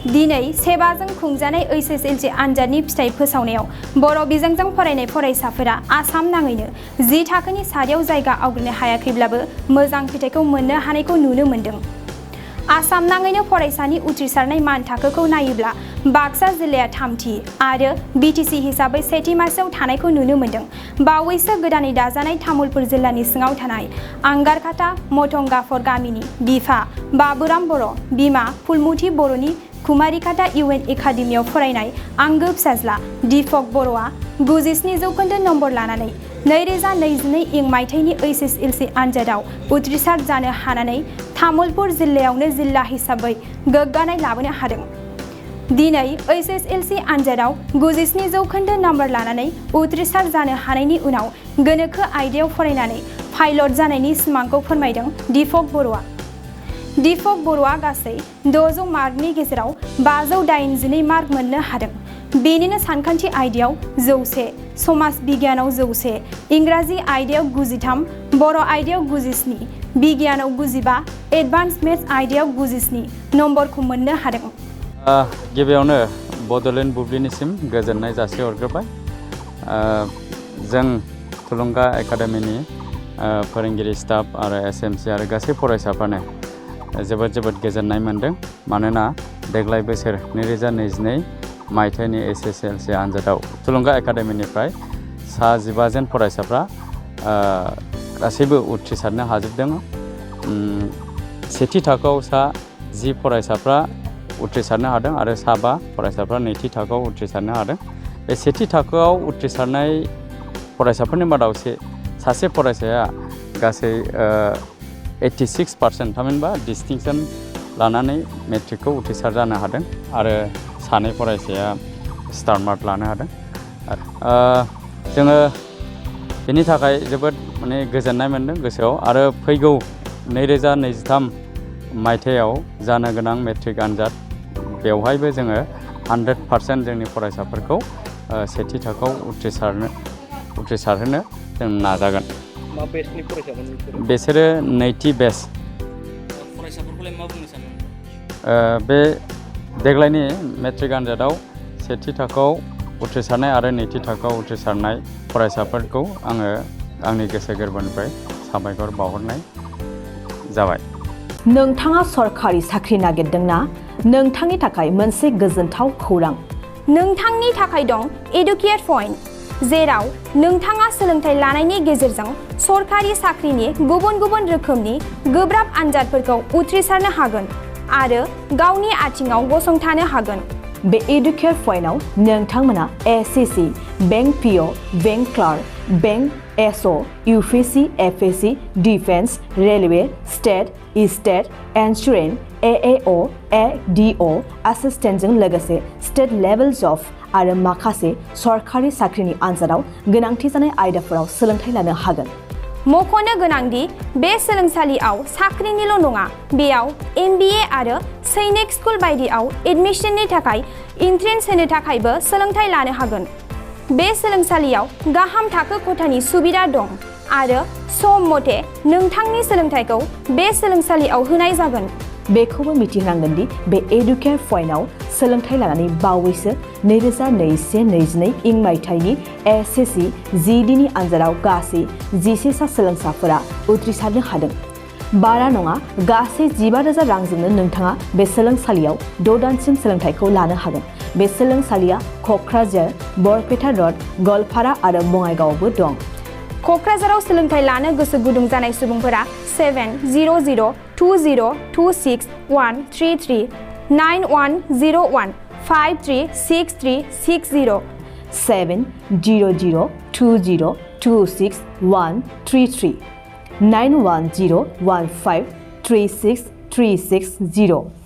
दिनै सेबाजों खुंजानाय HSLC आनजादनि फिथाइ फोसावनायाव बर' बिजोंजों फरायनाय फरायसाफोरा आसाम नाङैनो 10 थाखोनि सारियाव जायगा आवग्रिनो हायाखैब्लाबो मोजां फिथाइखौ मोननो हानायखौ नुनो मोन्दों। आसाम नाङैनो फरायसानि उथ्रिसारनाय मान थाखोखौ नायोब्ला बाक्सा जिल्लाया थामथि आरो BTC हिसाबै सेथि मासियाव थानायखौ नुनो मोन्दों। बावैसो गोदानै दाजानाय तामुलपुर जिल्लानि सिङाव थानाय आंगारखाता मथंगाफर गामिनि बिफा बाबुराम बर', बिमा फुलमुथि बर'नि कुमारिखाता UN एकाडेमियाव फरायनाय आंगो फिसाज्ला दीपक बर'आ 97 जौखोन्दो नम्बर लानानै 2022 इं मायथाइनि HSLC आनजादाव उथ्रिसार जानो हानानै तामुलपुर जिल्लायावनो जिल्ला हिसाबै गोग्गानाय लाबोनो हादों। दिनै HSLC आनजादाव 97 जौखोन्दो नम्बर लानानै उथ्रिसार जानो हानायनि उनाव गोनोखो आयदायाव फरायनानै पाइलट जानायनि सिमांखौ फोरमायदों दीपक बर'आ। दीपक बर'आ गासै 600 मार्कनि गेजेराव 582 मार्क मोननो हादों। बेनिनो सानखान्थि आयदायाव 100, समाज बिगियानाव 100, इंराजि आयदायाव 93, बर' आयदायाव 97, बिगियानाव 95, एडभान्स मेथ्स आयदायाव 97 नम्बरखौ मोननो हादों। गिबियावनो बड'लेण्ड बुब्लिनिसिम गोजोननाय जासिहरग्रोबाय। जों थुलुंगा एकाडेमिनि फोरोंगिरि स्टाफ आरो SMC आरो गासै फरायसाफ्रानो जोबोद गोजोननाय मोनदों। मानोना देग्लाय बोसोर 2022 मायथाइनि HSLC आनजादाव थुलुंगा एकाडेमिनिफ्राय सा 15 जन फरायसाफ्रा गासैबो उथ्रिसारनो हाजोबदों। सेथि थाखोआव सा 10 फरायसाफ्रा उथ्रिसारनो हादों आरो सा 5 फरायसाफ्रा नैथि थाखोआव उथ्रिसारनो हादों। बे सेथि थाखोआव उथ्रिसारनाय फरायसाफोरनि मादाव सासे फरायसाया गासै 86% थामहिनबा डिस्टिंक्सन लानानै मेट्रिकखौ उथ्रिसार जानो हादों आरो सानै फरायसाया स्टार मार्क लानो हादों। जोङो बेनि थाखाय जोबोद गोजोननाय मोनदों गोसोआव। आरो फैगौ 2023 मायथाइयाव जानो गोनां मेट्रिक आनजाद बेवहायबो जोङो 100% जोंनि फरायसाफोरखौ सेथि थाखोआव उथ्रिसारहोनो जों नाजागोन। मा बेचनि फरायसामोन बिसोरो नैथि बेच। फरायसाफोरखौलाय मा बुंनो सानो? बे देग्लायनि मेट्रिक आनजादाव सेथि थाखोआव उथ्रिसारनाय आरो नैथि थाखोआव उथ्रिसारनाय फरायसाफोरखौ आङो आंनि गोसो गोरबोनिफ्राय साबायखर बावहरनाय जाबाय। नोंथाङा सरकारि साख्रि नागिरदोंना? नोंथांनि थाखाय मोनसे गोजोनथाव खौरां। नोंथांनि थाखाय दं एडुकेट पइन्ट, जेराव नोंथाङा सोलोंथाइ लानायनि गेजेरजों सरकारि साख्रिनि गुबुन रोखोमनि गोब्राब आनजादफोरखौ उथ्रिसारनो हागोन आरो गावनि आथिङाव गसंथानो हागोन। बे एडुकेट पइन्टआव नोंथांमोना SSC, bank PO, bank clerk, bank SO, UPSC, FSC, defence, railway, state insurance, AAO, ADO एसिस्टेन्टजों लोगोसे स्टेट लेभेल जब आरो माखासे सरकारि साख्रिनि आनजादाव गोनांथि जानाय आयदाफोराव सोलोंथाइ लानो हागोन। मख'नो गोनांदि बे सोलोंसालियाव साख्रिनिल' नङा, बेयाव MBA आरो सैनिक स्कुल बायदियाव एडमिशननि थाखाय एन्ट्रेन्स होनो थाखायबो सोलोंथाइ लानो हागोन। बे सोलोंसालियाव गाहाम थाखो खथानि सुबिदा दं आरो सम मथे नोंथांनि सोलोंथाइखौ बे सोलोंसालियाव होनाय जागोन। बेखौबो मिथिनांगोन दि बे एडुकेट पइन्टआव सोलोंथाइ लानानै बावैसो 2021-22 इं मायथाइनि SSC GDनि आनजादाव गासै 11 सा सोलोंसाफोरा उथ्रिसारनो हादों। बारा नङा, गासै 15,000 रांजोंनो नोंथाङा बे सोलोंसालियाव 6 दानसिम सोलोंथाइखौ लानो हागोन। बे सोलोंसालिया क'क्राझार, बरपेटा र'ड, गवालपारा आरो बङाइगावआवबो दं। क'क्राझाराव सोलोंथाइ लानो गोसो गुदुं जानाय सुबुंफोरा 700-2026133 9101536360 700-2026133 9101536360